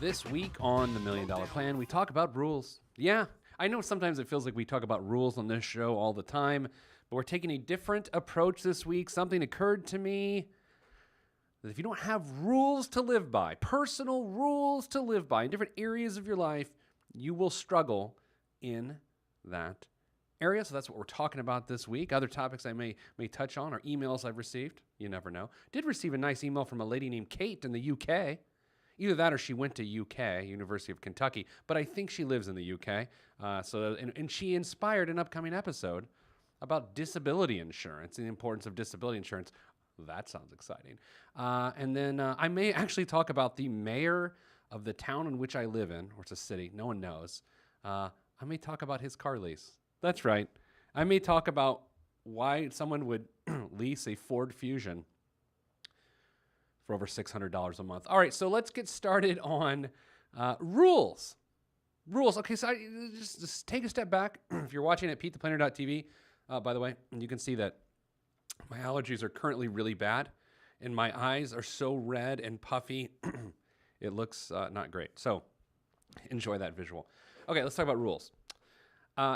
This week on the Million Dollar Plan, we talk about rules. Yeah, I know sometimes it feels like we talk about rules on this show all the time, but we're taking a different approach this week. Something occurred to me that if you don't have rules to live by, personal rules to live by in different areas of your life, you will struggle in that area. So that's what we're talking about this week. Other topics I may touch on are emails I've received. You never know. Did receive a nice email from a lady named Kate in the UK. Either that or she went to UK, University of Kentucky, but I think she lives in the UK. And she inspired an upcoming episode about disability insurance and the importance of disability insurance. That sounds exciting. And then I may actually talk about the mayor of the town in which I live in, or it's a city, no one knows. I may talk about his car lease. That's right. I may talk about why someone would lease a Ford Fusion for over $600 a month. All right, so let's get started on rules. Rules. Okay, so just take a step back. If you're watching at PeteThePlanner.tv, by the way, you can see that my allergies are currently really bad, and my eyes are so red and puffy, it looks not great. So enjoy that visual. Okay, let's talk about rules.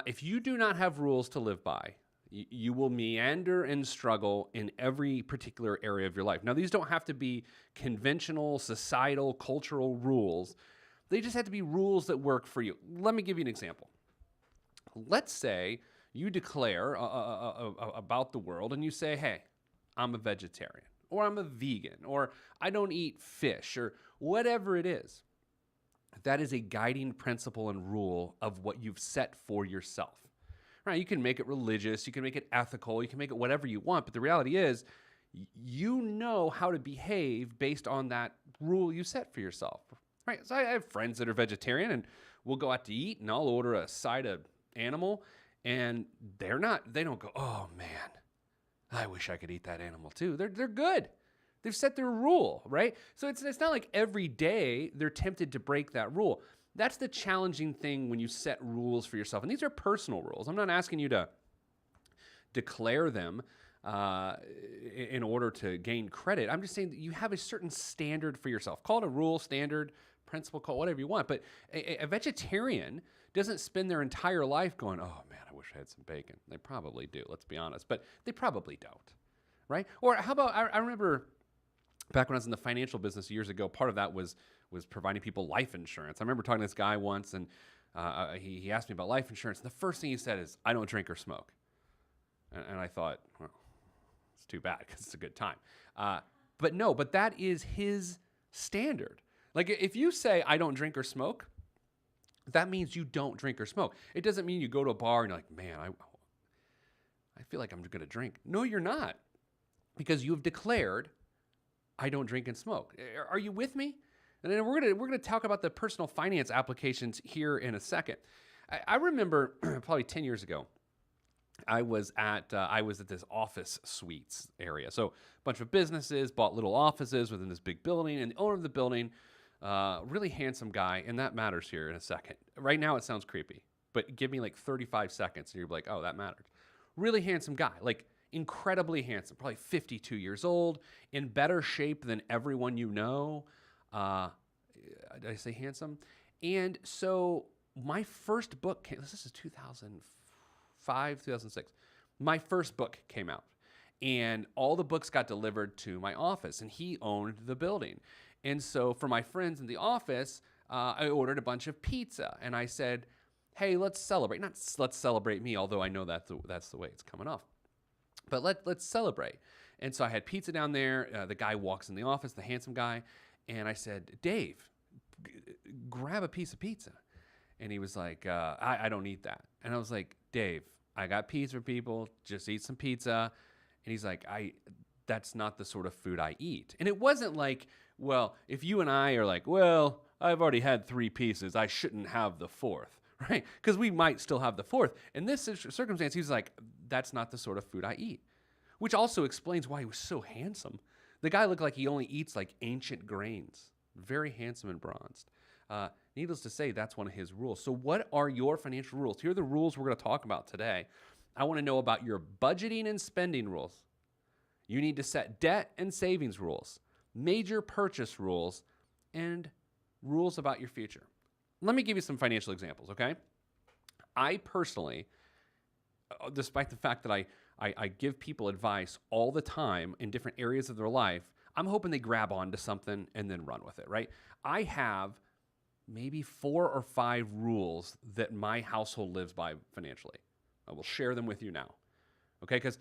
If you do not have rules to live by, you will meander and struggle in every particular area of your life. Now, these don't have to be conventional, societal, cultural rules. They just have to be rules that work for you. Let me give you an example. Let's say you declare about the world and you say, hey, I'm a vegetarian, or I'm a vegan, or I don't eat fish, or whatever it is. That is a guiding principle and rule of what you've set for yourself. Right? You can make it religious, you can make it ethical, you can make it whatever you want, but the reality is you know how to behave based on that rule you set for yourself. Right? So I have friends that are vegetarian, and we'll go out to eat, and I'll order a side of animal, and they don't go, oh man, I wish I could eat that animal too. They're good. They've set their rule, right? So it's not like every day they're tempted to break that rule. That's the challenging thing when you set rules for yourself. And these are personal rules. I'm not asking you to declare them in order to gain credit. I'm just saying that you have a certain standard for yourself. Call it a rule, standard, principle, call it whatever you want. But a vegetarian doesn't spend their entire life going, oh man, I wish I had some bacon. They probably do, let's be honest. But they probably don't, right? Or how about, I remember back when I was in the financial business years ago, part of that was providing people life insurance. I remember talking to this guy once, and he asked me about life insurance. And the first thing he said is, I don't drink or smoke. And I thought, well, it's too bad because it's a good time. But that is his standard. Like if you say, I don't drink or smoke, that means you don't drink or smoke. It doesn't mean you go to a bar and you're like, man, I feel like I'm going to drink. No, you're not. Because you have declared, I don't drink and smoke. Are you with me? And then we're gonna talk about the personal finance applications here in a second. I remember probably 10 years ago, I was at this office suites area. So a bunch of businesses bought little offices within this big building, and the owner of the building, really handsome guy, and that matters here in a second. Right now it sounds creepy, but give me like 35 seconds and you're like, oh, that matters. Really handsome guy, like incredibly handsome, probably 52 years old, in better shape than everyone you know. Did I say handsome? And so my first book came, this is 2005, 2006. My first book came out, and all the books got delivered to my office, and he owned the building. And so for my friends in the office, I ordered a bunch of pizza, and I said, hey, let's celebrate. Not let's celebrate me, although I know that's the way it's coming off. But let's celebrate. And so I had pizza down there. The guy walks in the office, the handsome guy, and I said, Dave, grab a piece of pizza. And he was like, I don't eat that. And I was like, Dave, I got pizza for people. Just eat some pizza. And he's like, that's not the sort of food I eat. And it wasn't like, well, if you and I are like, well, I've already had 3 pieces, I shouldn't have the 4th. Right? Because we might still have the 4th. In this circumstance, he's like, that's not the sort of food I eat. Which also explains why he was so handsome. The guy looked like he only eats like ancient grains. Very handsome and bronzed. Needless to say, that's one of his rules. So what are your financial rules? Here are the rules we're going to talk about today. I want to know about your budgeting and spending rules. You need to set debt and savings rules, major purchase rules, and rules about your future. Let me give you some financial examples, okay? I personally, despite the fact that I give people advice all the time in different areas of their life, I'm hoping they grab onto something and then run with it, right? I have maybe 4 or 5 rules that my household lives by financially. I will share them with you now, okay? Because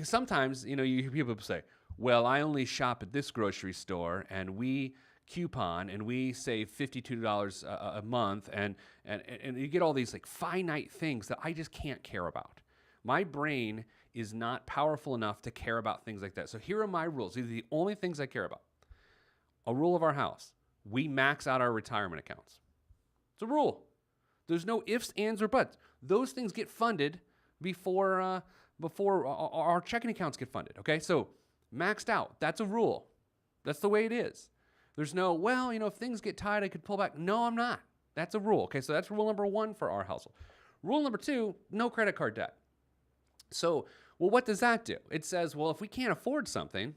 sometimes, you hear people say, well, I only shop at this grocery store and we coupon and we save $52 a month and you get all these like finite things that I just can't care about. My brain is not powerful enough to care about things like that. So here are my rules. These are the only things I care about. A rule of our house. We max out our retirement accounts. It's a rule. There's no ifs, ands, or buts. Those things get funded before our checking accounts get funded, okay? So maxed out. That's a rule. That's the way it is. There's no, well, if things get tight, I could pull back. No, I'm not. That's a rule, okay? So that's rule number 1 for our household. Rule number 2, no credit card debt. So, well, what does that do? It says, well, if we can't afford something,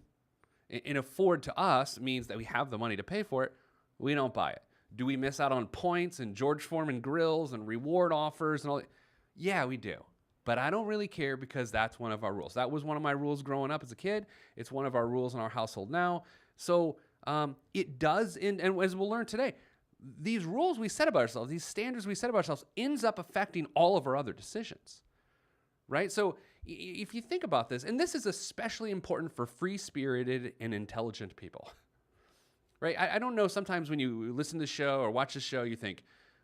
and afford to us means that we have the money to pay for it, we don't buy it. Do we miss out on points and George Foreman grills and reward offers and all that? Yeah, we do. But I don't really care because that's one of our rules. That was one of my rules growing up as a kid. It's one of our rules in our household now. So it does, and as we'll learn today, these rules we set about ourselves, these standards we set about ourselves, ends up affecting all of our other decisions. Right? So if you think about this, and this is especially important for free-spirited and intelligent people, right? I don't know, sometimes when you listen to the show or watch the show, you think,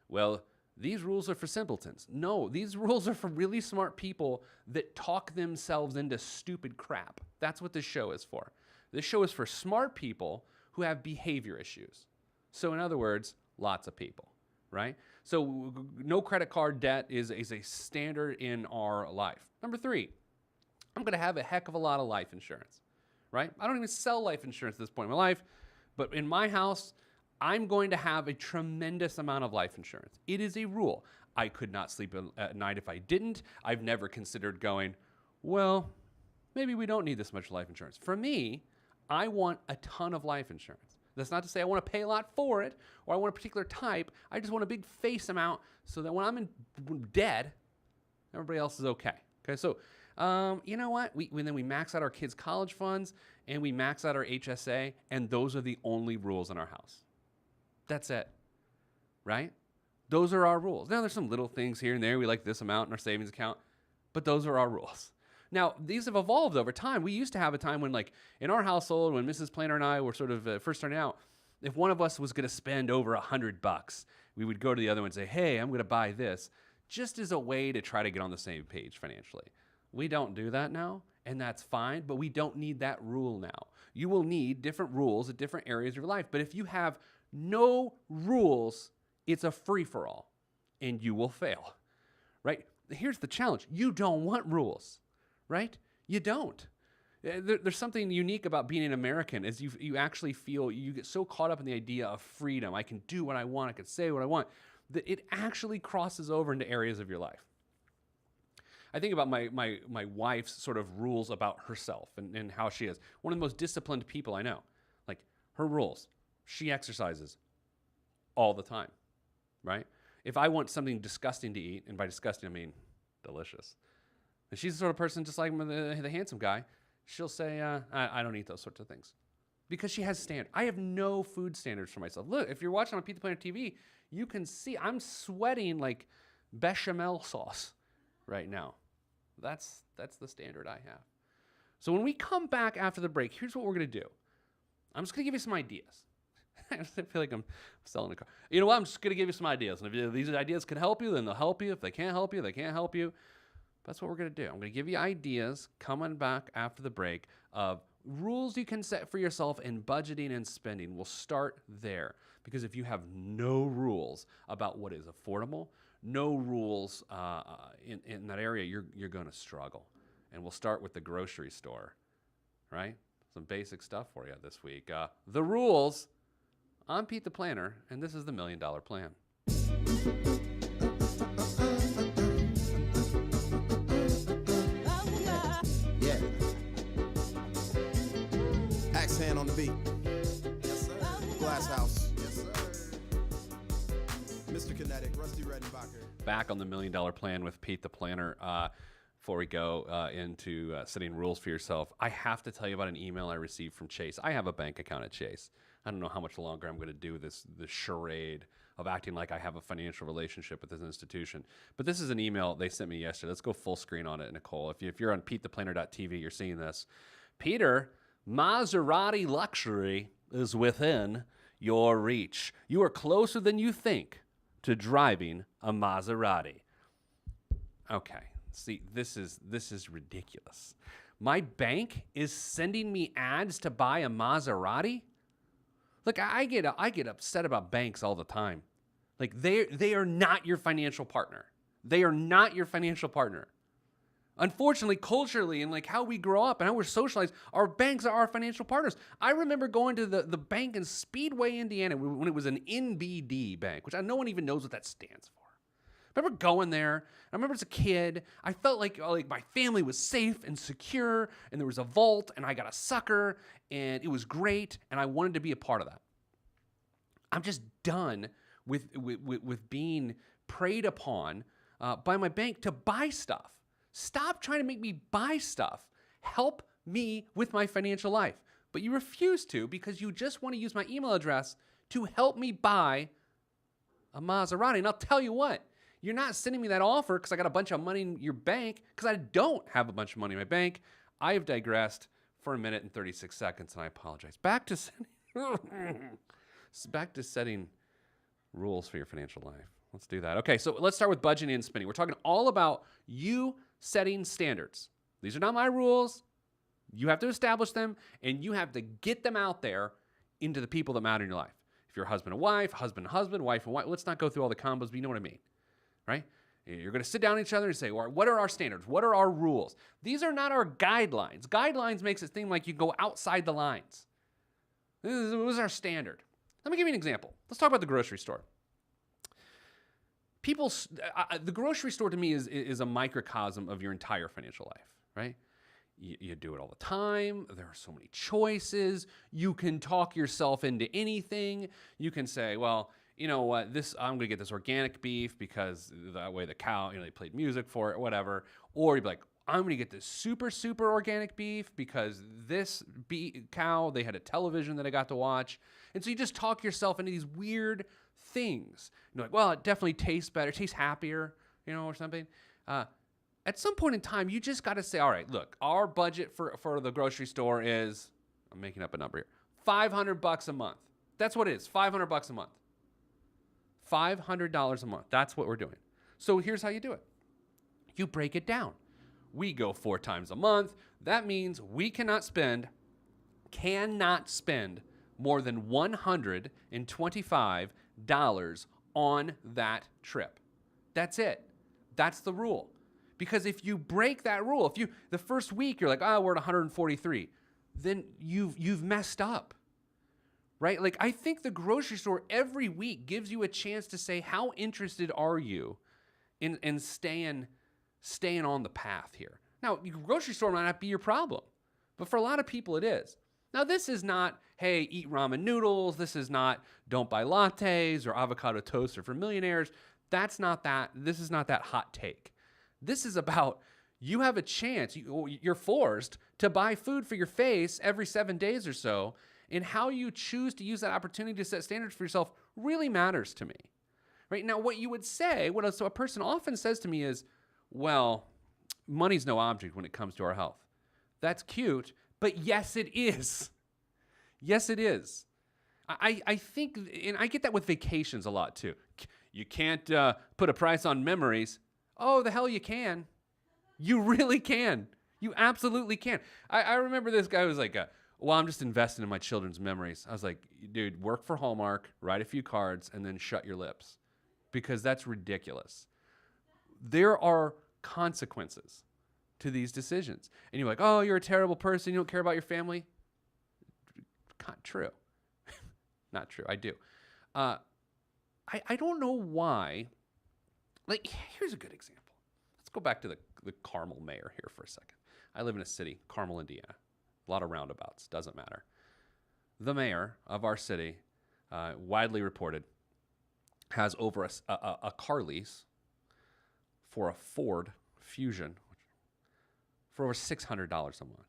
well, these rules are for simpletons. No, these rules are for really smart people that talk themselves into stupid crap. That's what this show is for. This show is for smart people who have behavior issues. So in other words, lots of people. Right? So no credit card debt is a standard in our life. Number 3, I'm going to have a heck of a lot of life insurance, right? I don't even sell life insurance at this point in my life, but in my house, I'm going to have a tremendous amount of life insurance. It is a rule. I could not sleep at night if I didn't. I've never considered going, well, maybe we don't need this much life insurance. For me, I want a ton of life insurance. That's not to say I want to pay a lot for it or I want a particular type. I just want a big face amount so that when I'm dead, everybody else is okay. Okay, so you know what? Then we max out our kids' college funds and we max out our HSA, and those are the only rules in our house. That's it, right? Those are our rules. Now, there's some little things here and there. We like this amount in our savings account, but those are our rules. Now, these have evolved over time. We used to have a time when, like, in our household, when Mrs. Planner and I were sort of first starting out, if one of us was going to spend over $100, we would go to the other one and say, hey, I'm going to buy this, just as a way to try to get on the same page financially. We don't do that now, and that's fine, but we don't need that rule now. You will need different rules at different areas of your life, but if you have no rules, it's a free-for-all, and you will fail, right? Here's the challenge. You don't want rules. Right? You don't. There's something unique about being an American is you actually feel, you get so caught up in the idea of freedom. I can do what I want. I can say what I want. That it actually crosses over into areas of your life. I think about my wife's sort of rules about herself and how she is. One of the most disciplined people I know. Like her rules. She exercises all the time. Right? If I want something disgusting to eat, and by disgusting I mean delicious, and she's the sort of person, just like the handsome guy, she'll say, I don't eat those sorts of things. Because she has standards. I have no food standards for myself. Look, if you're watching on Pizza Planner TV, you can see I'm sweating like bechamel sauce right now. That's the standard I have. So when we come back after the break, here's what we're going to do. I'm just going to give you some ideas. I feel like I'm selling a car. You know what? I'm just going to give you some ideas. And if these ideas can help you, then they'll help you. If they can't help you, they can't help you. That's what we're going to do. I'm going to give you ideas coming back after the break of rules you can set for yourself in budgeting and spending. We'll start there because if you have no rules about what is affordable, no rules in that area, you're going to struggle. And we'll start with the grocery store, right? Some basic stuff for you this week. The rules. I'm Pete the Planner, and this is the $1 Million Plan. Hand on the beat. Yes, sir. Glass House. Yes, sir. back on the $1 Million Plan with Pete the Planner. Before we go into setting rules for yourself, I have to tell you about an email I received from Chase. I have a bank account at Chase. I don't know how much longer I'm going to do this charade of acting like I have a financial relationship with this institution. But this is an email they sent me yesterday. Let's go full screen on it, Nicole. If you're on PeteThePlanner.tv, you're seeing this. Peter, Maserati luxury is within your reach. You are closer than you think to driving a Maserati. Okay, see, this is ridiculous. My bank is sending me ads to buy a Maserati? Look, I get upset about banks all the time. Like they are not your financial partner. They are not your financial partner. Unfortunately, culturally and like how we grow up and how we're socialized, our banks are our financial partners. I remember going to the bank in Speedway, Indiana, when it was an NBD bank, which no one even knows what that stands for. I remember going there. I remember as a kid, I felt like my family was safe and secure, and there was a vault, and I got a sucker, and it was great, and I wanted to be a part of that. I'm just done with being preyed upon by my bank to buy stuff. Stop trying to make me buy stuff. Help me with my financial life. But you refuse to because you just want to use my email address to help me buy a Maserati. And I'll tell you what, you're not sending me that offer because I got a bunch of money in your bank, because I don't have a bunch of money in my bank. I have digressed for 1 minute and 36 seconds, and I apologize. Back to setting rules for your financial life. Let's do that. Okay, so let's start with budgeting and spending. We're talking all about you setting standards. These are not my rules. You have to establish them, and you have to get them out there into the people that matter in your life. If you're a husband and wife, wife and wife, let's not go through all the combos, but you know what I mean, right? You're going to sit down with each other and say, well, what are our standards? What are our rules? These are not our guidelines. Guidelines makes it seem like you go outside the lines. This is our standard. Let me give you an example. Let's talk about the grocery store. The grocery store to me is a microcosm of your entire financial life, right? You do it all the time. There are so many choices. You can talk yourself into anything. You can say, well, you know what, I'm going to get this organic beef because that way the cow, they played music for it or whatever. Or you'd be like, I'm going to get this super, super organic beef because this cow, they had a television that I got to watch. And so you just talk yourself into these weird things. You're like, well, it definitely tastes better, tastes happier, or something. At some point in time, you just got to say, all right, look, our budget for the grocery store is, I'm making up a number here, $500 a month. That's what it is, $500 a month. $500 a month. That's what we're doing. So here's how you do it. You break it down. We go 4 times a month. That means we cannot spend more than $125 on that trip. That's it. That's the rule. Because if you break that rule, the first week you're like, we're at 143, then you've messed up. Right? Like, I think the grocery store every week gives you a chance to say, how interested are you in staying on the path here? Now, your grocery store might not be your problem, but for a lot of people it is. Now, this is not, hey, eat ramen noodles. This is not, don't buy lattes or avocado toast or for millionaires. That's not that. This is not that hot take. This is about, you have a chance. You're forced to buy food for your face every 7 days or so. And how you choose to use that opportunity to set standards for yourself really matters to me. Right? Now, what you would say, what a person often says to me is, well, money's no object when it comes to our health. That's cute, but yes, it is. Yes, it is. I think, and I get that with vacations a lot too. You can't put a price on memories. Oh, the hell you can. You really can. You absolutely can. I remember this guy was like, well, I'm just investing in my children's memories. I was like, dude, work for Hallmark, write a few cards, and then shut your lips. Because that's ridiculous. There are consequences to these decisions. And you're like, oh, you're a terrible person. You don't care about your family. Not true. Not true. I do. I don't know why. Like, here's a good example. Let's go back to the Carmel mayor here for a second. I live in a city, Carmel, Indiana. A lot of roundabouts, doesn't matter. The mayor of our city, widely reported, has over a car lease for a Ford Fusion for over $600 a month.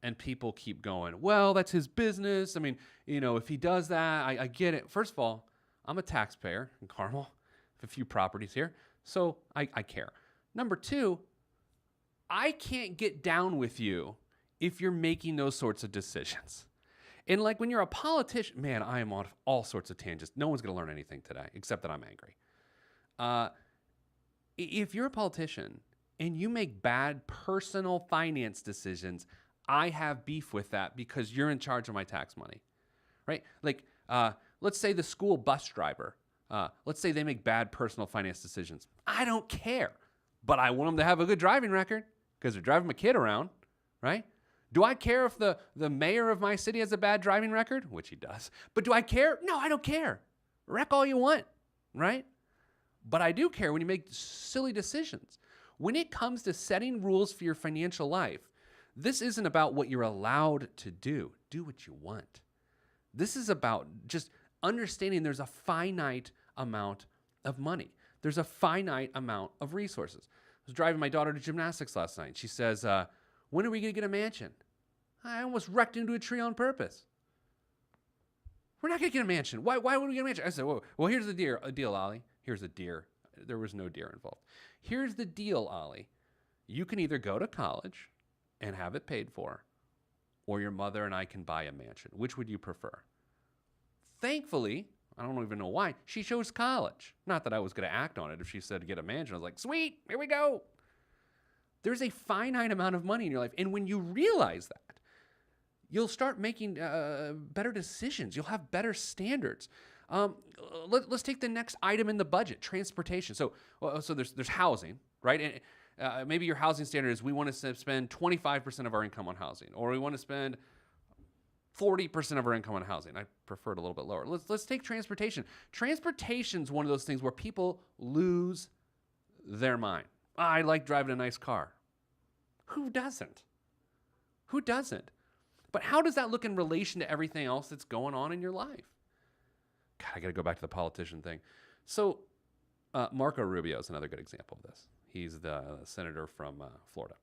And people keep going, well, that's his business. I mean, if he does that, I get it. First of all, I'm a taxpayer in Carmel. I have a few properties here, so I care. Number two, I can't get down with you if you're making those sorts of decisions. And like when you're a politician, man, I am on all sorts of tangents. No one's going to learn anything today, except that I'm angry. If you're a politician and you make bad personal finance decisions, I have beef with that because you're in charge of my tax money, right? Like, let's say the school bus driver, let's say they make bad personal finance decisions. I don't care, but I want them to have a good driving record because they're driving my kid around, right? Do I care if the mayor of my city has a bad driving record? Which he does. But do I care? No, I don't care. Wreck all you want, right? But I do care when you make silly decisions. When it comes to setting rules for your financial life, this isn't about what you're allowed to do. Do what you want. This is about just understanding there's a finite amount of money. There's a finite amount of resources. I was driving my daughter to gymnastics last night. She says, when are we going to get a mansion? I almost wrecked into a tree on purpose. We're not going to get a mansion. Why would we get a mansion? I said, well, here's the deal, Ollie. Here's the deer. There was no deer involved. Here's the deal, Ollie. You can either go to college and have it paid for, or your mother and I can buy a mansion. Which would you prefer? Thankfully, I don't even know why, she chose college. Not that I was going to act on it if she said to get a mansion. I was like, sweet, here we go. There's a finite amount of money in your life. And when you realize that, you'll start making better decisions. You'll have better standards. Let's take the next item in the budget, transportation. So there's housing, right? And maybe your housing standard is we want to spend 25% of our income on housing, or we want to spend 40% of our income on housing. I prefer it a little bit lower. Let's take transportation. Transportation's one of those things where people lose their mind. I like driving a nice car. Who doesn't? Who doesn't? But how does that look in relation to everything else that's going on in your life? God, I got to go back to the politician thing. So Marco Rubio is another good example of this. He's the senator from Florida.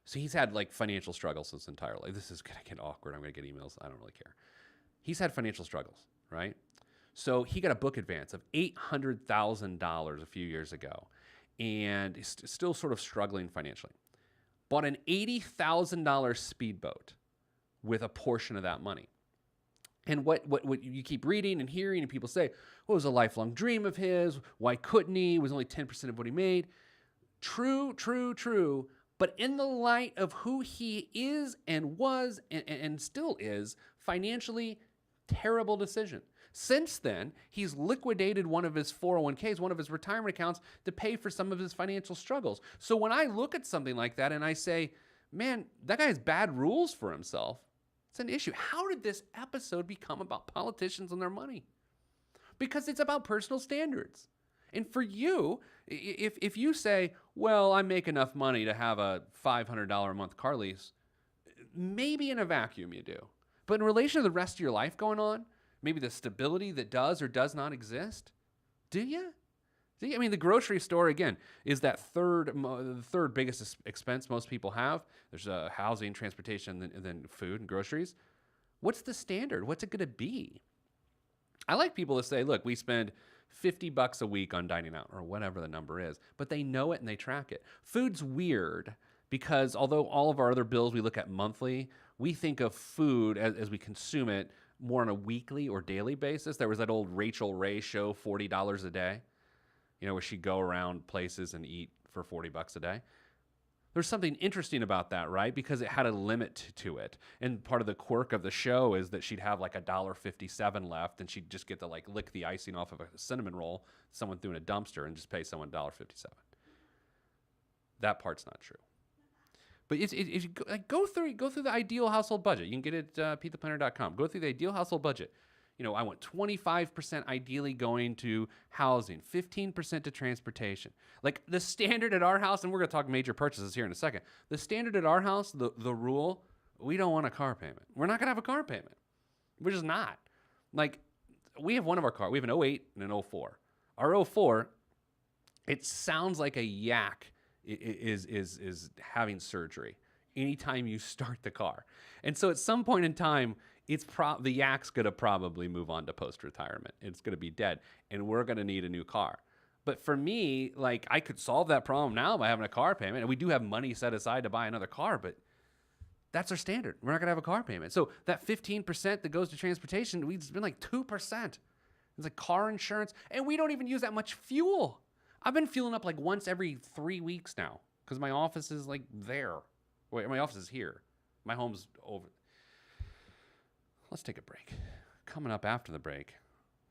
So he's had like financial struggles his entire life. This is going to get awkward. I'm going to get emails. I don't really care. He's had financial struggles, right? So he got a book advance of $800,000 a few years ago, and he's still sort of struggling financially. Bought an $80,000 speedboat with a portion of that money. And what you keep reading and hearing and people say, well, it was a lifelong dream of his. Why couldn't he? It was only 10% of what he made. True. But in the light of who he is and was and still is, financially, terrible decision. Since then, he's liquidated one of his 401ks, one of his retirement accounts, to pay for some of his financial struggles. So when I look at something like that and I say, man, that guy has bad rules for himself, it's an issue. How did this episode become about politicians and their money? Because it's about personal standards. And for you, if you say, well, I make enough money to have a $500 a month car lease, maybe in a vacuum you do. But in relation to the rest of your life going on, maybe the stability that does or does not exist, do you? I mean, the grocery store, again, is that the third biggest expense most people have. There's housing, transportation, and then food and groceries. What's the standard? What's it going to be? I like people to say, look, we spend $50 a week on dining out, or whatever the number is, but they know it and they track it. Food's weird because although all of our other bills we look at monthly, we think of food as we consume it more on a weekly or daily basis. There was that old Rachel Ray show, $40 a day, where she'd go around places and eat for $40 a day. There's something interesting about that, right? Because it had a limit to it. And part of the quirk of the show is that she'd have like $1.57 left, and she'd just get to like lick the icing off of a cinnamon roll someone threw in a dumpster and just pay someone $1.57. That part's not true. But if you go through the ideal household budget. You can get it at PeteThePlanner.com. Go through the ideal household budget. I want 25% ideally going to housing, 15% to transportation. Like the standard at our house, and we're going to talk major purchases here in a second. The standard at our house, the rule, we don't want a car payment. We're not going to have a car payment. We're just not. Like we have one of our cars. We have an 08 and an 04. Our 04 It sounds like a yak is having surgery anytime you start the car. And so at some point in time, the yak's going to probably move on to post-retirement. It's going to be dead, and we're going to need a new car. But for me, like, I could solve that problem now by having a car payment, and we do have money set aside to buy another car, but that's our standard. We're not going to have a car payment. So that 15% that goes to transportation, we spend like 2%. It's like car insurance, and we don't even use that much fuel. I've been fueling up like once every 3 weeks now because my office is like there. Wait, my office is here. My home's over. Let's take a break. Coming up after the break,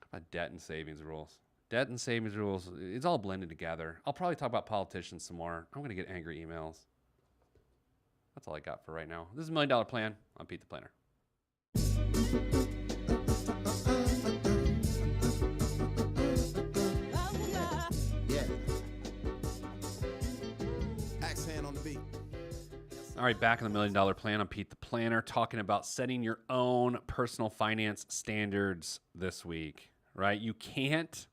how about debt and savings rules? Debt and savings rules, it's all blended together. I'll probably talk about politicians some more. I'm going to get angry emails. That's all I got for right now. This is $1 Million Plan. I'm Pete the Planner. All right, back in the $1 Million Plan. I'm Pete the Planner, talking about setting your own personal finance standards this week, right? You can't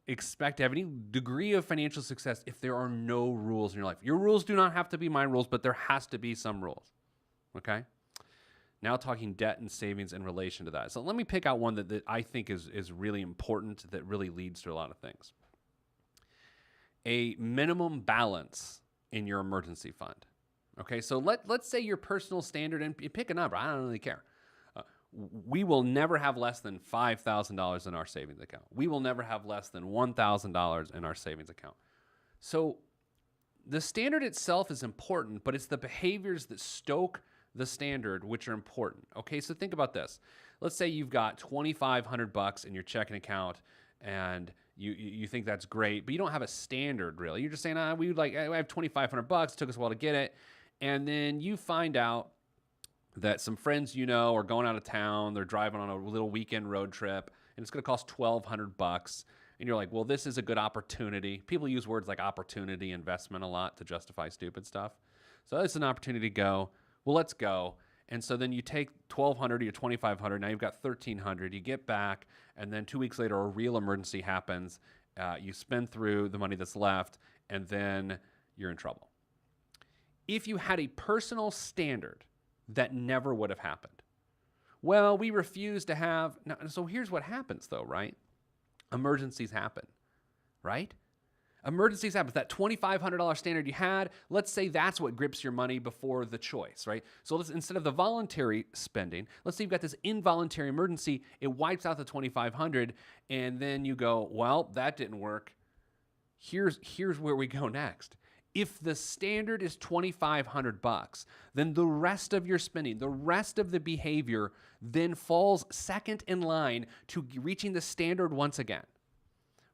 expect to have any degree of financial success if there are no rules in your life. Your rules do not have to be my rules, but there has to be some rules, okay? Now talking debt and savings in relation to that. So let me pick out one that I think is really important, that really leads to a lot of things. A minimum balance in your emergency fund. Okay, so let's say your personal standard, and you pick a number. I don't really care. We will never have less than $5,000 in our savings account. We will never have less than $1,000 in our savings account. So the standard itself is important, but it's the behaviors that stoke the standard which are important. Okay, so think about this. Let's say you've got $2,500 in your checking account, and you think that's great, but you don't have a standard really. You're just saying, I have $2,500. Took us a while to get it. And then you find out that some friends are going out of town. They're driving on a little weekend road trip, and it's going to cost $1,200. And you're like, well, this is a good opportunity. People use words like opportunity, investment a lot to justify stupid stuff. So it's an opportunity to go. Well, let's go. And so then you take $1,200 or your $2,500. Now you've got $1,300. You get back, and then 2 weeks later, a real emergency happens. You spend through the money that's left, and then you're in trouble. If you had a personal standard, that never would have happened. Well, we refuse to have. Now, so here's what happens, though, right? Emergencies happen, right? Emergencies happen. That $2,500 standard you had, let's say that's what grips your money before the choice, right? So instead of the voluntary spending, let's say you've got this involuntary emergency. It wipes out the $2,500, and then you go, well, that didn't work. Here's where we go next. If the standard is $2,500, then the rest of your spending, the rest of the behavior then falls second in line to reaching the standard once again.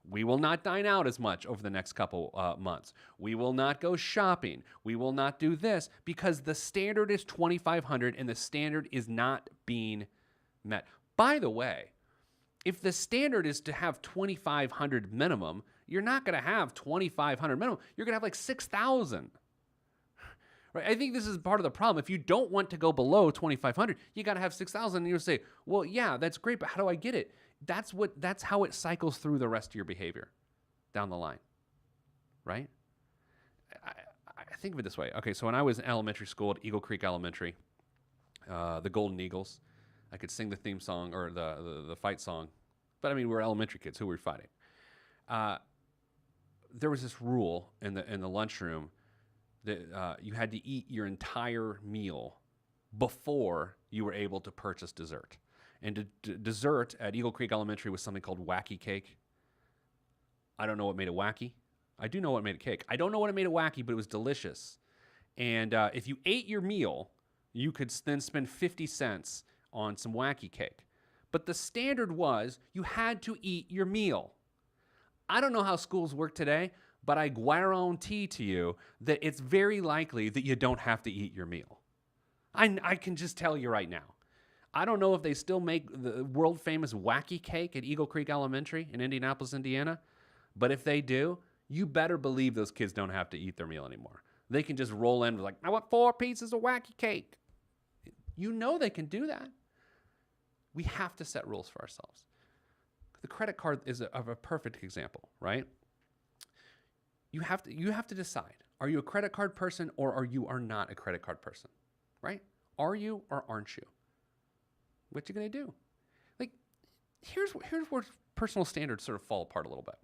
We will not dine out as much over the next couple months. We will not go shopping. We will not do this because the standard is $2,500 and the standard is not being met. By the way, if the standard is to have $2,500 minimum, you're not going to have $2,500 minimum. You're going to have like $6,000. Right? I think this is part of the problem. If you don't want to go below $2,500, you got to have $6,000. And you'll say, well, yeah, that's great, but how do I get it? That's how it cycles through the rest of your behavior down the line, right? I think of it this way. Okay, so when I was in elementary school at Eagle Creek Elementary, the Golden Eagles, I could sing the theme song or the fight song, but I mean, we're elementary kids. Who were we fighting? There was this rule in the lunchroom that you had to eat your entire meal before you were able to purchase dessert. And dessert at Eagle Creek Elementary was something called wacky cake. I don't know what made it wacky. I do know what made it cake. I don't know what made it wacky, but it was delicious. And if you ate your meal, you could then spend 50 cents on some wacky cake. But the standard was you had to eat your meal. I don't know how schools work today, but I guarantee to you that it's very likely that you don't have to eat your meal. I can just tell you right now. I don't know if they still make the world famous wacky cake at Eagle Creek Elementary in Indianapolis, Indiana, but if they do, you better believe those kids don't have to eat their meal anymore. They can just roll in with like, I want 4 pieces of wacky cake. You know they can do that. We have to set rules for ourselves. The credit card is a perfect example, right? you have to decide. Are you a credit card person or are not a credit card person? Right? Are you or aren't you? What you gonna do? Like, here's where personal standards sort of fall apart a little bit.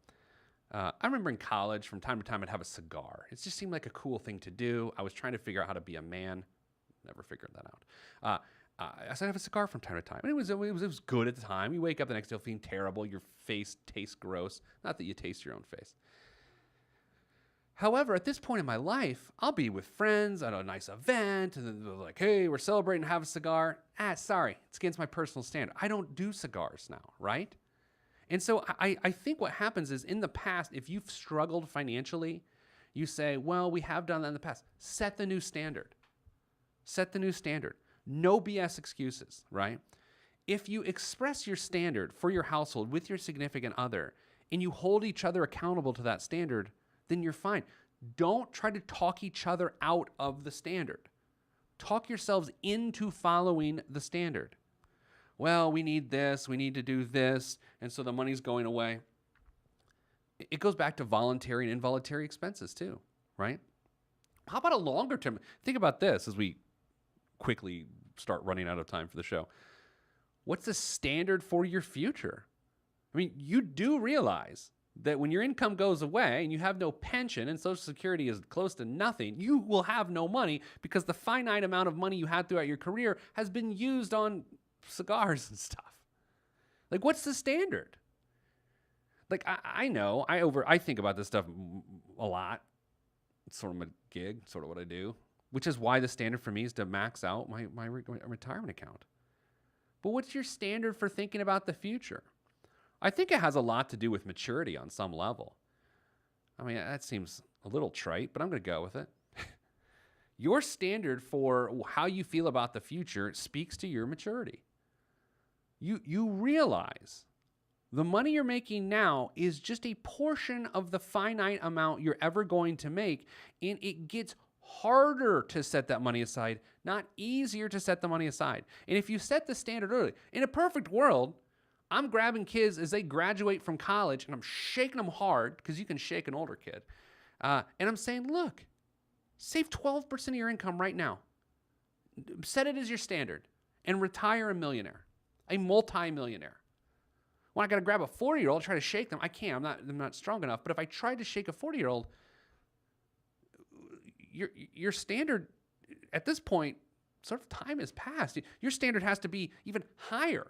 I remember in college, from time to time, I'd have a cigar. It just seemed like a cool thing to do. I was trying to figure out how to be a man. Never figured that out. So I'd have a cigar from time to time. And it was good at the time. You wake up the next day feeling terrible. Your face tastes gross. Not that you taste your own face. However, at this point in my life, I'll be with friends at a nice event, and they're like, hey, we're celebrating, have a cigar. Sorry, it's against my personal standard. I don't do cigars now, right? And so I think what happens is, in the past, if you've struggled financially, you say, well, we have done that in the past. Set the new standard. Set the new standard. No BS excuses, right? If you express your standard for your household with your significant other, and you hold each other accountable to that standard, then you're fine. Don't try to talk each other out of the standard. Talk yourselves into following the standard. Well, we need this, we need to do this, and so the money's going away. It goes back to voluntary and involuntary expenses too, right? How about a longer term? Think about this as we quickly start running out of time for the show. What's the standard for your future? I mean, you do realize that when your income goes away and you have no pension and Social Security is close to nothing, you will have no money because the finite amount of money you had throughout your career has been used on cigars and stuff. Like, what's the standard? Like, I know, I think about this stuff a lot. It's sort of my gig, sort of what I do, which is why the standard for me is to max out my retirement account. But what's your standard for thinking about the future? I think it has a lot to do with maturity on some level. I mean, that seems a little trite, but I'm going to go with it. Your standard for how you feel about the future speaks to your maturity. You realize the money you're making now is just a portion of the finite amount you're ever going to make, and it gets harder to set that money aside, not easier to set the money aside. And if you set the standard early, in a perfect world, I'm grabbing kids as they graduate from college, and I'm shaking them hard, because you can shake an older kid. And I'm saying, look, save 12% of your income right now. Set it as your standard, and retire a millionaire, a multi-millionaire. When I got to grab a 40-year-old, try to shake them, I can't. I'm not strong enough. But if I tried to shake a 40-year-old, your standard at this point, sort of time has passed. Your standard has to be even higher.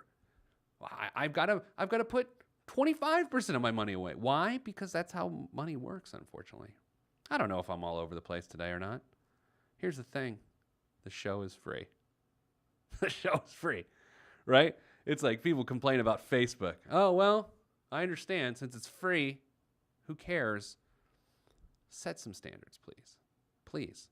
I've got to put 25% of my money away. Why? Because that's how money works, unfortunately. I don't know if I'm all over the place today or not. Here's the thing. The show is free. The show is free, right? It's like people complain about Facebook. Oh, well, I understand. Since it's free, who cares? Set some standards, please. Please.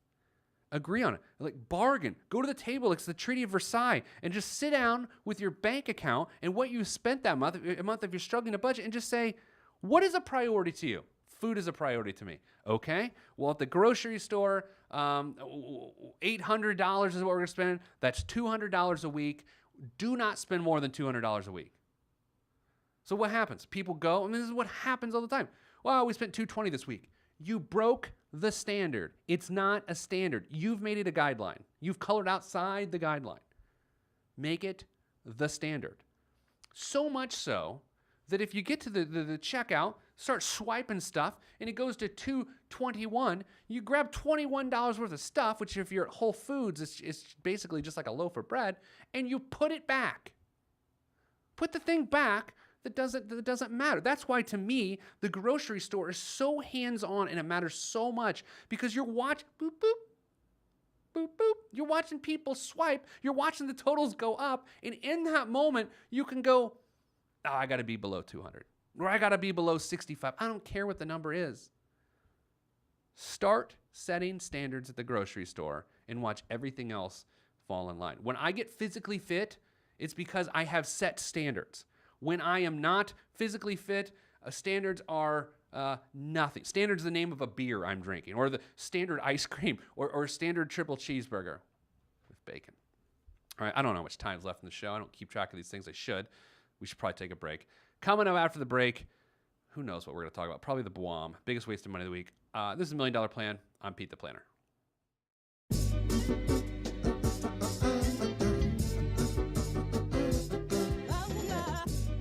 Agree on it. Like, bargain. Go to the table. It's the Treaty of Versailles. And just sit down with your bank account and what you spent that month, if you're struggling to budget, and just say, what is a priority to you? Food is a priority to me. Okay? Well, at the grocery store, $800 is what we're going to spend. That's $200 a week. Do not spend more than $200 a week. So what happens? People go, and this is what happens all the time. Well, we spent $220 this week. You broke the standard. It's not a standard. You've made it a guideline. You've colored outside the guideline. Make it the standard. So much so that if you get to the checkout, start swiping stuff, and it goes to $221, you grab $21 worth of stuff, which if you're at Whole Foods, it's basically just like a loaf of bread, and you put it back. Put the thing back that doesn't matter. That's why, to me, the grocery store is so hands-on, and it matters so much, because you're watching, boop, boop, boop, boop. You're watching people swipe. You're watching the totals go up, and in that moment, you can go, oh, I got to be below 200, or I got to be below 65. I don't care what the number is. Start setting standards at the grocery store and watch everything else fall in line. When I get physically fit, it's because I have set standards. When I am not physically fit, standards are nothing. Standards is the name of a beer I'm drinking, or the standard ice cream, or standard triple cheeseburger with bacon. All right, I don't know how much time's left in the show. I don't keep track of these things. I should. We should probably take a break. Coming up after the break, who knows what we're going to talk about? Probably the BWOM, biggest waste of money of the week. This is $1 Million Plan. I'm Pete the Planner.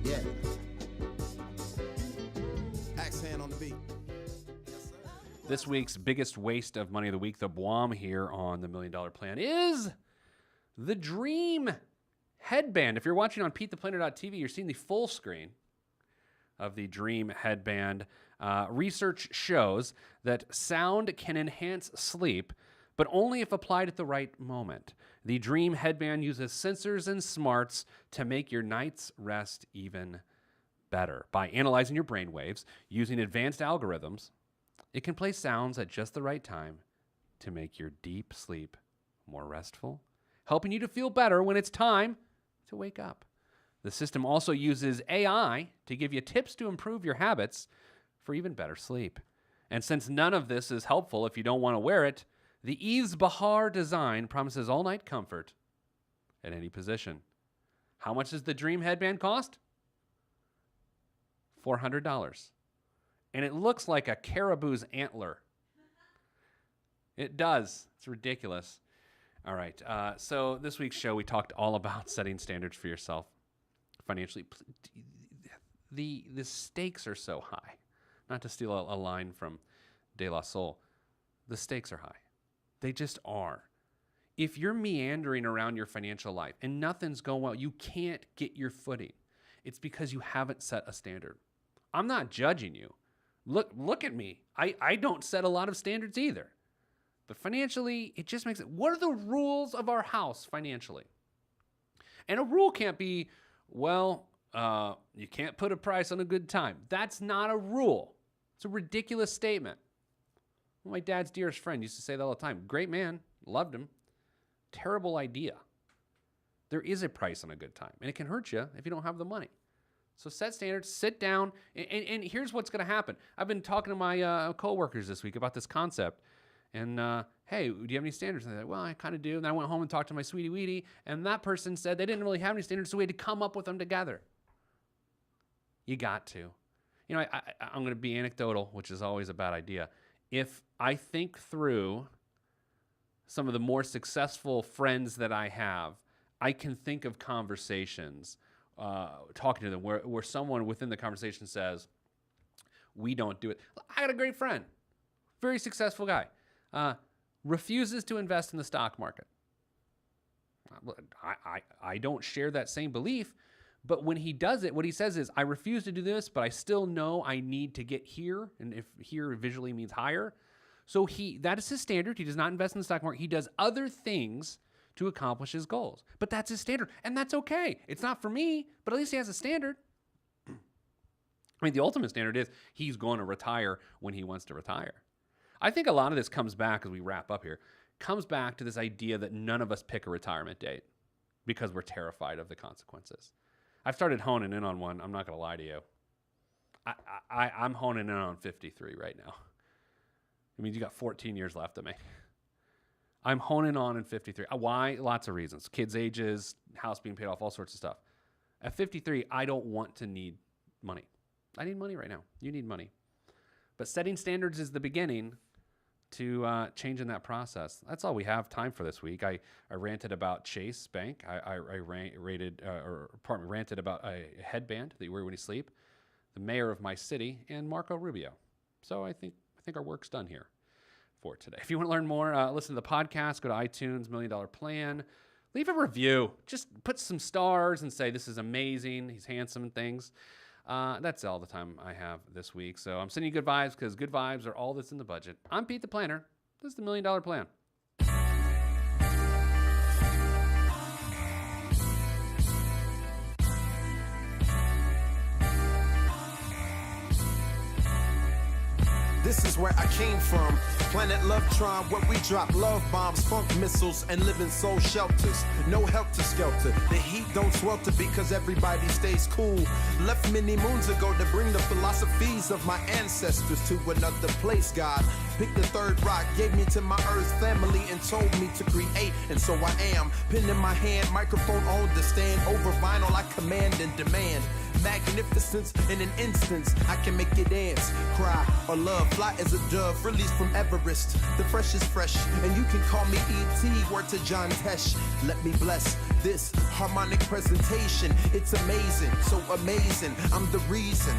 Yeah. Axe hand on the beat. This week's biggest waste of money of the week, the BWOM here on the $1 Million Plan, is the Dream headband. If you're watching on PeteThePlanner.tv, you're seeing the full screen of the Dream headband. Research shows that sound can enhance sleep, but only if applied at the right moment. The Dream headband uses sensors and smarts to make your night's rest even better. By analyzing your brain waves using advanced algorithms, it can play sounds at just the right time to make your deep sleep more restful, helping you to feel better when it's time to wake up. The system also uses AI to give you tips to improve your habits for even better sleep. And since none of this is helpful if you don't want to wear it, the Ease Bahar design promises all-night comfort at any position. How much does the Dream headband cost? $400. And it looks like a caribou's antler. It does. It's ridiculous. All right. So this week's show, we talked all about setting standards for yourself financially. The stakes are so high. Not to steal a line from De La Soul. The stakes are high. They just are. If you're meandering around your financial life and nothing's going well, you can't get your footing. It's because you haven't set a standard. I'm not judging you. Look at me. I don't set a lot of standards either. But financially, it just makes it. What are the rules of our house financially? And a rule can't be, well, you can't put a price on a good time. That's not a rule. It's a ridiculous statement. My dad's dearest friend used to say that all the time. Great man. Loved him. Terrible idea. There is a price on a good time, and it can hurt you if you don't have the money. So set standards, sit down, and here's what's going to happen. I've been talking to my coworkers this week about this concept. And, hey, do you have any standards? And they're like, well, I kind of do. And I went home and talked to my sweetie Weedy, and that person said they didn't really have any standards, so we had to come up with them together. You got to. You know, I'm going to be anecdotal, which is always a bad idea. If I think through some of the more successful friends that I have, I can think of conversations talking to them where someone within the conversation says, we don't do it. I got a great friend, very successful guy, refuses to invest in the stock market. I don't share that same belief, but when he does it, what he says is, I refuse to do this, but I still know I need to get here, and if here visually means higher. So that is his standard. He does not invest in the stock market. He does other things to accomplish his goals. But that's his standard, and that's okay. It's not for me, but at least he has a standard. I mean, the ultimate standard is he's going to retire when he wants to retire. I think a lot of this comes back, as we wrap up here, comes back to this idea that none of us pick a retirement date because we're terrified of the consequences. I've started honing in on one. I'm not going to lie to you. I'm honing in on 53 right now. It means you got 14 years left of me. I'm honing on in 53. Why? Lots of reasons. Kids' ages, house being paid off, all sorts of stuff. At 53, I don't want to need money. I need money right now. You need money. But setting standards is the beginning to changing that process. That's all we have time for this week. I ranted about Chase Bank. I ranted about a headband that you wear when you sleep, the mayor of my city, and Marco Rubio. So I think our work's done here for today. If you want to learn more, listen to the podcast, go to iTunes, $1 Million Plan. Leave a review. Just put some stars and say, this is amazing. He's handsome and things. That's all the time I have this week. So I'm sending you good vibes because good vibes are all that's in the budget. I'm Pete the Planner. This is the $1 Million Plan. This is where I came from. Planet Lovetron, where we drop love bombs, funk missiles, and live in soul shelters. No helter-skelter. The heat don't swelter because everybody stays cool. Left many moons ago to bring the philosophies of my ancestors to another place, God. Picked the third rock, gave me to my earth family and told me to create, and so I am. Pen in my hand, microphone on the stand. Over vinyl I command and demand magnificence in an instance. I can make you dance, cry, or love. Fly as a dove, released from Everest. The fresh is fresh, and you can call me E.T. Word to John Tesh. Let me bless this harmonic presentation. It's amazing, so amazing. I'm the reason.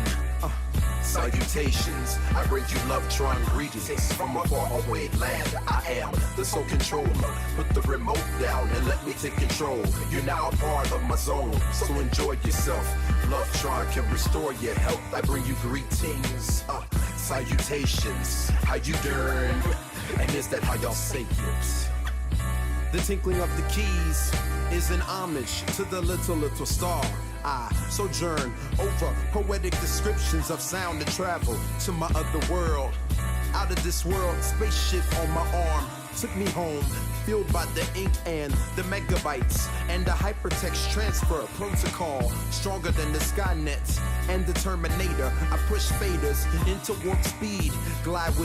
Salutations, I bring you Lovetron greetings from a faraway land. I am the sole controller. Put the remote down and let me take control. You're now a part of my zone, so enjoy yourself. Lovetron can restore your health. I bring you greetings, salutations. How you doing? And is that how y'all say it? The tinkling of the keys is an homage to the little star. I sojourn over poetic descriptions of sound and travel to my other world. Out of this world, spaceship on my arm took me home, fueled by the ink and the megabytes and the hypertext transfer protocol, stronger than the Skynet and the Terminator. I push faders into warp speed, glide with